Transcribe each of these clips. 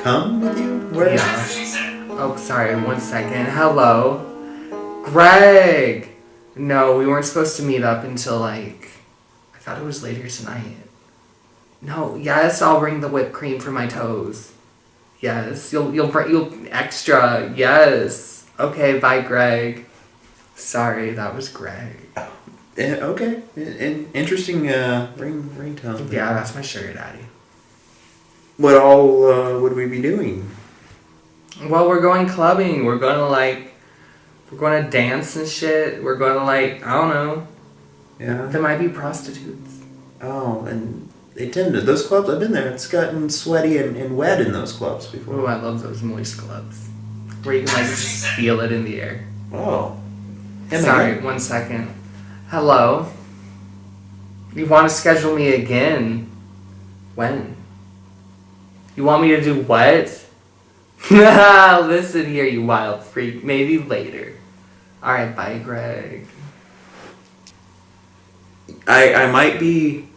come with you? Where? Yeah. Oh, sorry. 1 second. Hello. Greg! No, we weren't supposed to meet up until, I thought it was later tonight. No, yes, I'll bring the whipped cream for my toes. Yes, you'll extra. Yes. Okay, bye, Greg. Sorry, that was Greg. Okay. Interesting ringtone. Yeah, that's my sugar daddy. What all would we be doing? Well, we're going clubbing. We're going to dance and shit. We're going to I don't know. Yeah. There might be prostitutes. Oh, and they tend to, those clubs, I've been there. It's gotten sweaty and wet in those clubs before. Oh, I love those moist clubs. Where you can just feel it in the air. Oh. Sorry, 1 second. Hello. You want to schedule me again? When? You want me to do what? Listen here, you wild freak. Maybe later. Alright, bye, Greg. I might be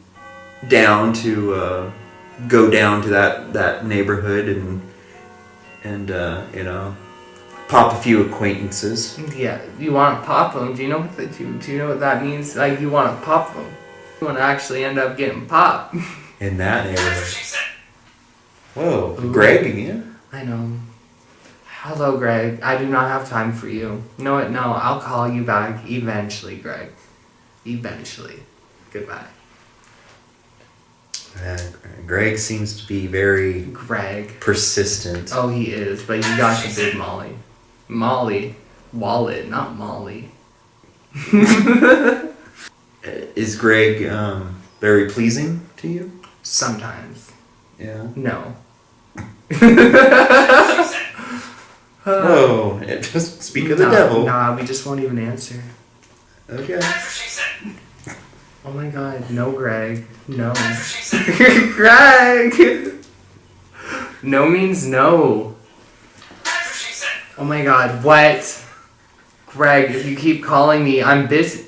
down to go down to that neighborhood and pop a few acquaintances. Yeah, you want to pop them. Do you know what that means? You want to pop them. You want to actually end up getting popped. In that neighborhood. Whoa, ooh. Greg again? I know. Hello, Greg. I do not have time for you. No, I'll call you back eventually, Greg. Eventually. Goodbye. Greg seems to be very persistent. Oh, he is, but you got the big Molly. Molly. Wallet, not Molly. Is Greg very pleasing to you? Sometimes. Yeah. No. Whoa, just speak of the devil. Nah, we just won't even answer. Okay. Oh my god, no, Greg. No. Greg! No means no. Oh my god, what? Greg, if you keep calling me, I'm busy.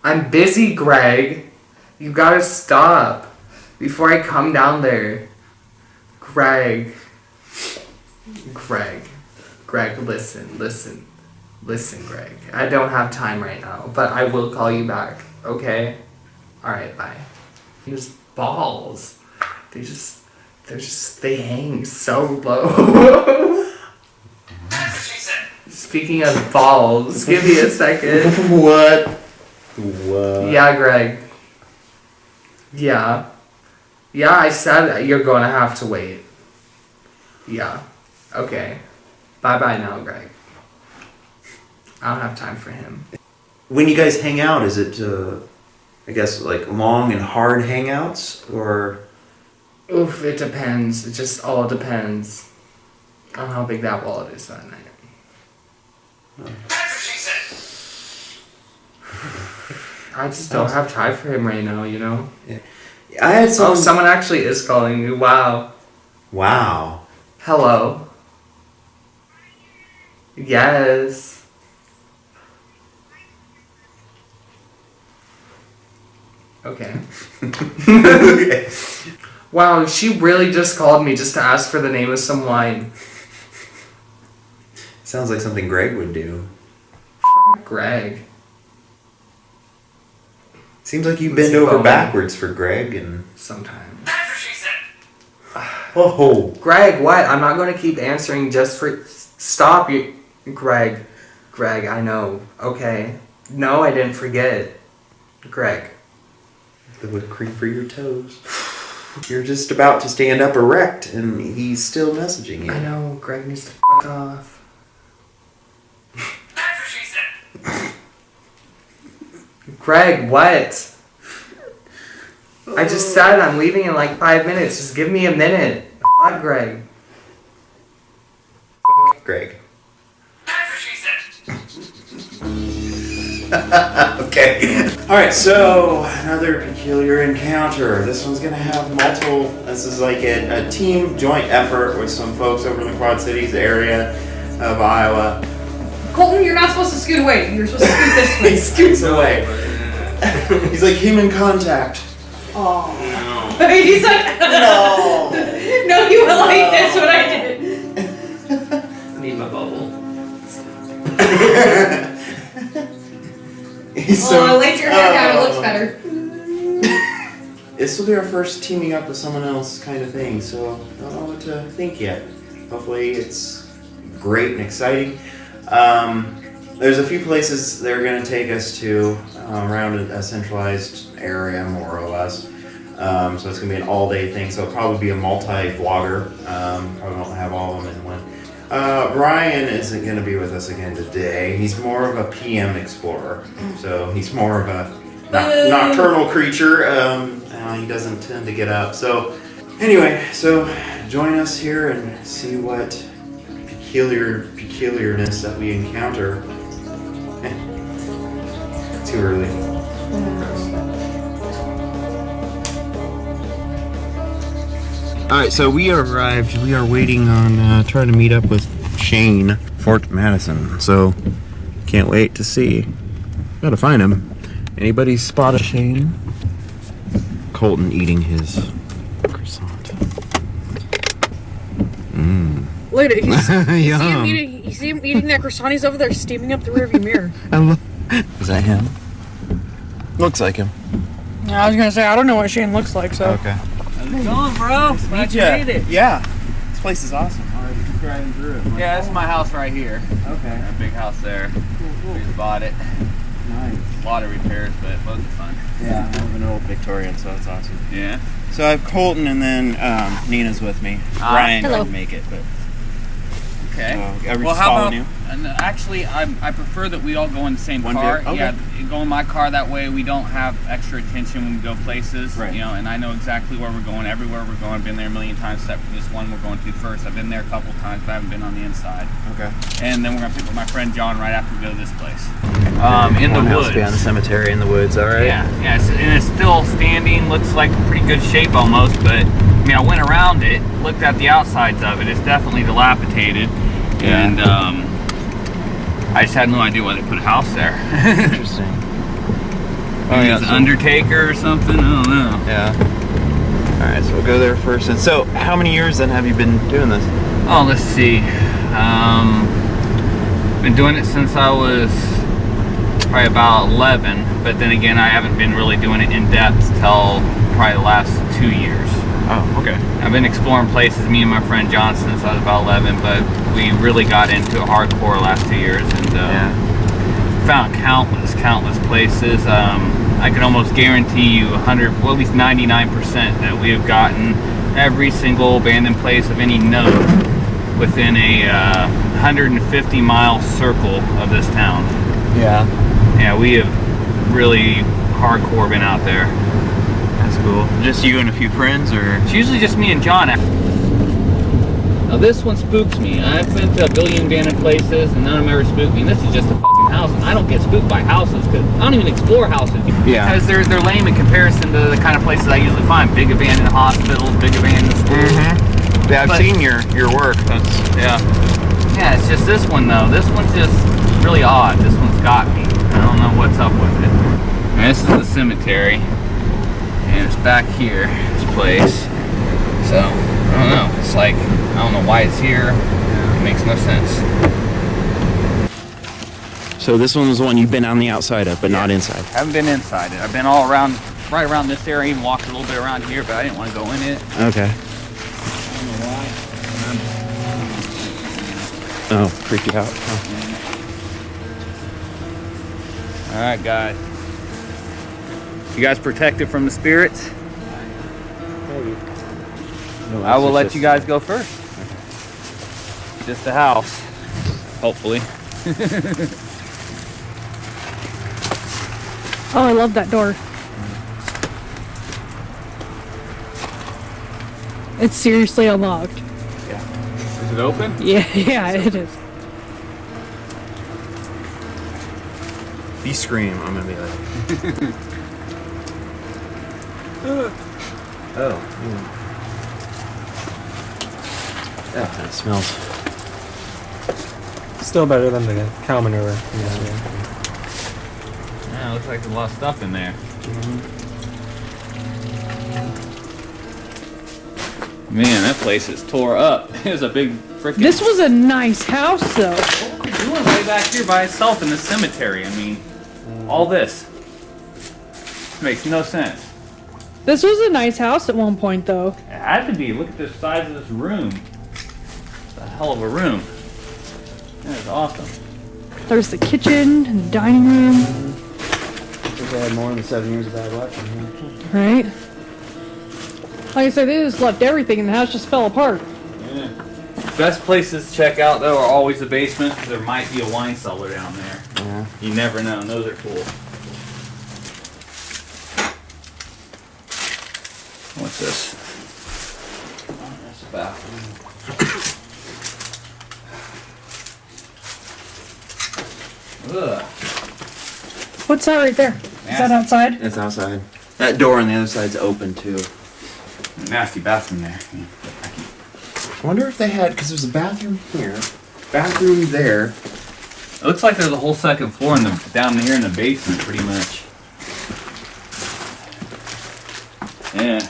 I'm busy, Greg. You gotta stop before I come down there. Greg, listen, Greg. I don't have time right now, but I will call you back, okay? Alright, bye. These balls, they hang so low. Speaking of balls, give me a second. What? Yeah, Greg. Yeah, I said you're gonna have to wait. Yeah. Okay. Bye-bye now, Greg. I don't have time for him. When you guys hang out, is it, I guess, long and hard hangouts, or? Oof, it depends. It just all depends on how big that wallet is that night. I just don't have time for him right now, you know? Yeah. I had someone actually is calling me. Wow. Hello. Yes. Okay. Okay. Wow, she really just called me just to ask for the name of some wine. Sounds like something Greg would do. Greg. Seems like you bend over backwards for Greg and... Sometimes. That's what she said. Oh. Greg, what? I'm not going to keep answering just for... Stop you... Greg, I know. Okay. No, I didn't forget. Greg. The whipped cream for your toes. You're just about to stand up erect and he's still messaging you. I know. Greg needs to fuck off. That's what she said. Greg, what? I just said I'm leaving in 5 minutes. Just give me a minute. Fuck Greg. Greg. That's what she said. Okay. Alright, so another peculiar encounter. This one's gonna have multiple. This is like a team joint effort with some folks over in the Quad Cities area of Iowa. Colton, you're not supposed to scoot away. You're supposed to scoot this way. He scoots away. He's like human contact. Oh. No. He's like, no. No, you were like this when I did I laid your hair down. It looks better. This will be our first teaming up with someone else kind of thing, so I don't know what to think yet. Hopefully it's great and exciting. There's a few places they're going to take us to around a centralized area, more or less. So it's going to be an all-day thing, so it'll probably be a multi-vlogger. Probably won't have all of them in one. Ryan isn't going to be with us again today. He's more of a PM explorer, so he's more of a nocturnal creature. He doesn't tend to get up. So anyway, so join us here and see what peculiarness that we encounter. Too early. Alright, so we arrived. We are waiting on trying to meet up with Shane, Fort Madison. So can't wait to see. Gotta find him. Anybody spot a Shane? Colton eating his croissant. Look at it. Yum. You see him eating that croissant? He's over there steaming up the rearview mirror. Is that him? Looks like him. I was gonna say I don't know what Shane looks like, so. Okay. How's it going, bro? Glad you made it. Yeah. This place is awesome. Already driving through it. Yeah, that's my house right here. Okay. Our big house there. We just bought it. Nice. A lot of repairs, but loads of fun. Yeah, I live in an old Victorian, so that's awesome. Yeah. So I have Colton and then Nina's with me. Ryan Hello. didn't make it, but Okay. are we Well, just how following about? you? And actually, I prefer that we all go in the same One car. vehicle? Okay. Yeah, go in my car. That way, we don't have extra attention when we go places. Right. You know, and I know exactly where we're going, everywhere we're going. I've been there a million times, except for this one we're going to first. I've been there a couple times, but I haven't been on the inside. Okay. And then we're gonna pick up my friend John right after we go to this place. In the woods. Behind the cemetery in the woods, alright? Yeah, and it's still standing, looks like pretty good shape almost, but I mean, I went around it, looked at the outsides of it, it's definitely dilapidated, and I just had no idea why they put a house there. Interesting. Maybe it's an undertaker or something, I don't know. Yeah. Alright, so we'll go there first. And so, how many years then have you been doing this? Oh, let's see. Been doing it since I was probably about 11, but then again, I haven't been really doing it in depth till probably the last 2 years. Oh, okay. I've been exploring places, me and my friend John, since I was about 11, but we really got into it hardcore last 2 years and found countless places. I can almost guarantee you 100, well at least 99% that we have gotten every single abandoned place of any note within a 150 mile circle of this town. Yeah. Yeah, we have really hardcore been out there. That's cool. Just you and a few friends, or? It's usually just me and John. Now this one spooks me. I've been to a billion abandoned places and none of them ever spook me. And this is just a fucking house. And I don't get spooked by houses because I don't even explore houses. Yeah. Because they're lame in comparison to the kind of places I usually find. Big abandoned hospitals, big abandoned schools. Mm-hmm. Yeah, I've seen your work. That's, Yeah, it's just this one though. This one's just really odd. This one's got me. I don't know what's up with it. And this is the cemetery. And it's back here, this place. So, I don't know. It's like, I don't know why it's here. It makes no sense. So this one was the one you've been on the outside of, but not inside. I haven't been inside it. I've been all around, right around this area, even walked a little bit around here, but I didn't want to go in it. Okay. I don't know why. Oh, freak you out. Oh. All right, guys. You guys protected from the spirits? I will let you guys go first. Okay. Just the house, hopefully. Oh, I love that door. It's seriously unlocked. Is it open? Yeah, it is. If you scream, I'm gonna be like. Oh. Yeah, it smells. Still better than the cow manure. Yeah, looks like there's a lot of stuff in there. Man, that place is tore up. There's a big freaking. This was a nice house, though. What was he doing way back here by himself in the cemetery? I mean, All this. Makes no sense. This was a nice house at one point, though. It had to be. Look at the size of this room. It's a hell of a room. That is awesome. There's the kitchen and the dining room. If they had more than 7 years of bad luck in here. Right? Like I said, they just left everything and the house just fell apart. Yeah. Best places to check out though are always the basement. There might be a wine cellar down there. Yeah. You never know. And those are cool. What's this? Oh, that's a bathroom. Ugh. What's that right there? Is that outside? It's outside. That door on the other side's open too. Nasty bathroom there. I wonder if they had, because there's a bathroom here, bathroom there. It looks like there's a whole second floor down here in the basement, pretty much. Yeah.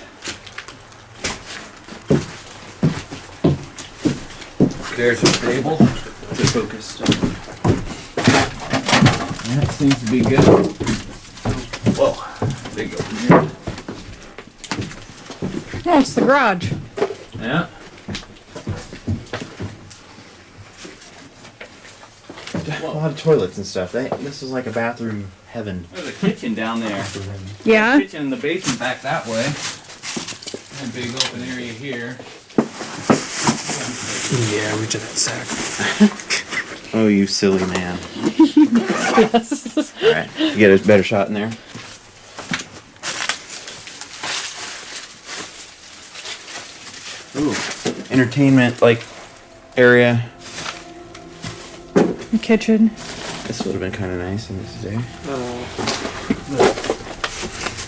There's a stable. To focus. That seems to be good. Whoa. Big open here. Oh, it's the garage. Yeah. A lot of toilets and stuff. This is like a bathroom heaven. There's a kitchen down there. Yeah? Kitchen in the basement back that way. And a big open area here. Yeah, reach in that sack. Oh, you silly man. Yes. Alright. You get a better shot in there? Ooh. Entertainment, like, area. The kitchen. This would have been kind of nice in this day.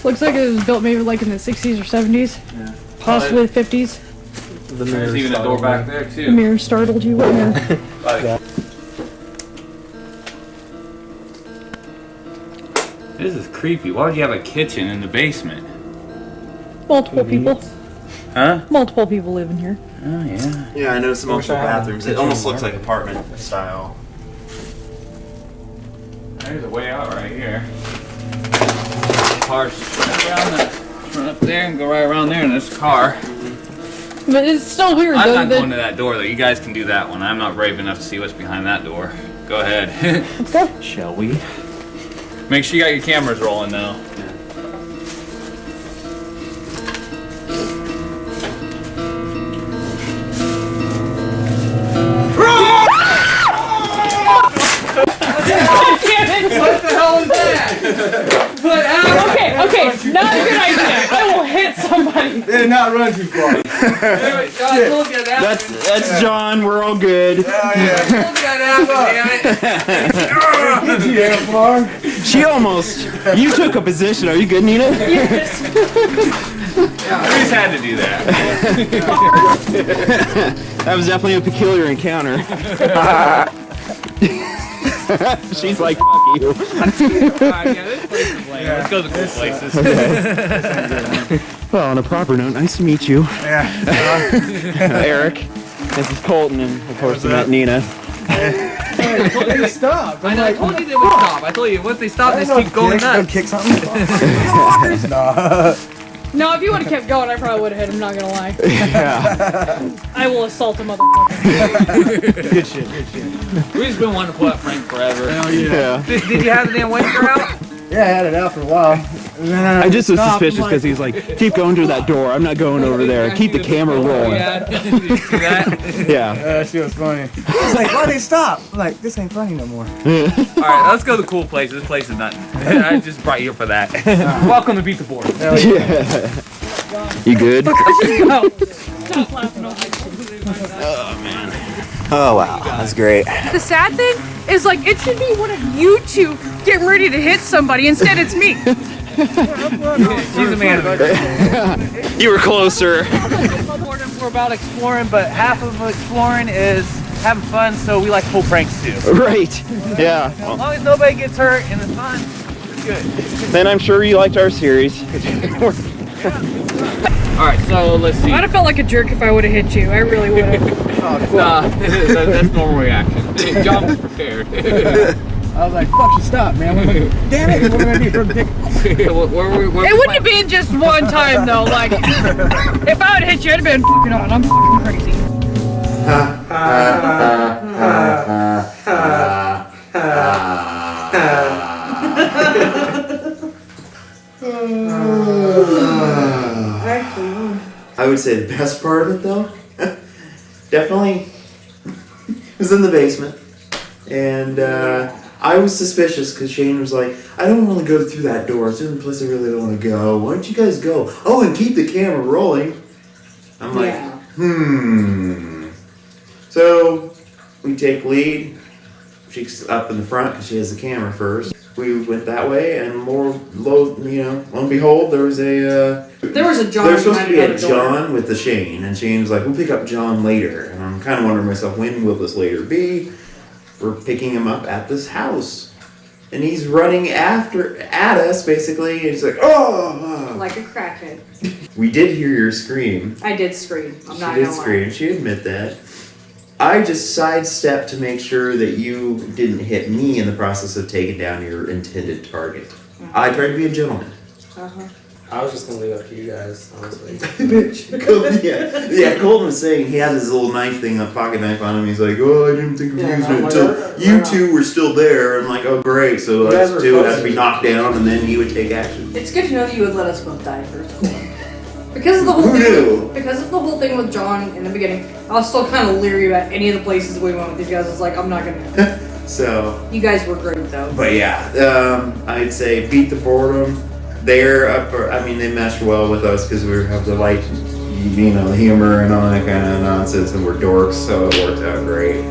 Looks like it was built maybe like in the 60s or 70s. Yeah. Possibly the 50s. The There's even a door back there The too. mirror startled you. What mirror? Like, this is creepy. Why would you have a kitchen in the basement? Multiple people. Huh? Multiple people live in here. Oh yeah. Yeah, I noticed Wish I multiple had a bathrooms. It kitchen almost in looks like my apartment style. There's a way out right here. Cars run up there and go right around there in this car. But it's still weird I'm though. not that- going to that door though. You guys can do that one. I'm not brave enough to see what's behind that door. Go ahead. Let's go. Shall we? Make sure you got your cameras rolling though. What the hell is that? Okay, not a good idea. I will hit somebody. They did not run too far. Look at that. That's John. We're all good. Look at that, damn it. Did you that far? She almost. You took a position. Are you good, Nina? Yes. I just had to do that. That was definitely a peculiar encounter. She's like, fuck you. Yeah, this place is lame. Let's go to cool places. Well, on a proper note, nice to meet you. Yeah. Eric. This is Colton, and of course we met Nina. They stopped. I know, I told you they would stop. I told you, once they stop, they just keep going nuts. Kick something. Nah. No, if you would have kept going, I probably would have hit him, not gonna lie. Yeah. I will assault a motherfucker. Good shit. Good shit. We've just been wanting to pull up Frank forever. Hell yeah. Did you have the damn wafer out? Yeah, I had it out for a while. And then I just was stopped, suspicious I'm because he's like, keep going through that door. I'm not going over there. Keep the camera rolling. Yeah, did you see that? Yeah. that shit was funny. He's like, why they stop? I'm like, this ain't funny no more. Alright, let's go to cool places. This place is nothing. I just brought you for that. Welcome to Beat the Boredom. Hell yeah. Yeah. You good? No. Stop laughing. Oh, wow. That's great. The sad thing is, like, it should be one of you two getting ready to hit somebody. Instead, it's me. She's a man of the You were closer. We're about exploring, but half of exploring is having fun, so we like to pull pranks too. Right. Yeah. As long as nobody gets hurt and it's fun, it's good. Then I'm sure you liked our series. Alright, so let's see. I'd have felt like a jerk if I would have hit you. I really would have. Nah, that's normal reaction. John was prepared. I was like, fuck you, stop, man. Damn it, what am I gonna do? Throw the dick? It wouldn't have been just one time though. Like, if I would have hit you, it'd have been fucking on. I'm fucking crazy. I would say the best part of it though, definitely was in the basement. And I was suspicious because Shane was like, I don't want to go through that door. It's the only place I really don't want to go. Why don't you guys go? Oh, and keep the camera rolling. I'm like, So we take lead. She's up in the front because she has the camera first. We went that way, and lo and behold, there was a John. There's supposed to be a John with the Shane, and Shane was like, we'll pick up John later. And I'm kind of wondering myself, when will this later be? We're picking him up at this house, and he's running at us basically. And he's like, oh, like a crackhead. We did hear your scream. I did scream. I'm not She did gonna scream. lie. She admit that. I just sidestepped to make sure that you didn't hit me in the process of taking down your intended target. I tried to be a gentleman. I was just gonna leave it up to you guys, honestly. Colton, yeah. Colton was saying he had his little knife thing, a pocket knife on him. He's like, oh, I didn't think of using it until you two were still there. I'm like, oh, great. So us two would have to be knocked down, and then he would take action. It's good to know that you would let us both die first of all. Because of the whole thing with John in the beginning, I was still kind of leery about any of the places we went with these guys. It's like, I'm not gonna. So. You guys were great though. But yeah, I'd say Beat the Boredom. They're up. They meshed well with us because we have the humor and all that kind of nonsense, and we're dorks, so it worked out great.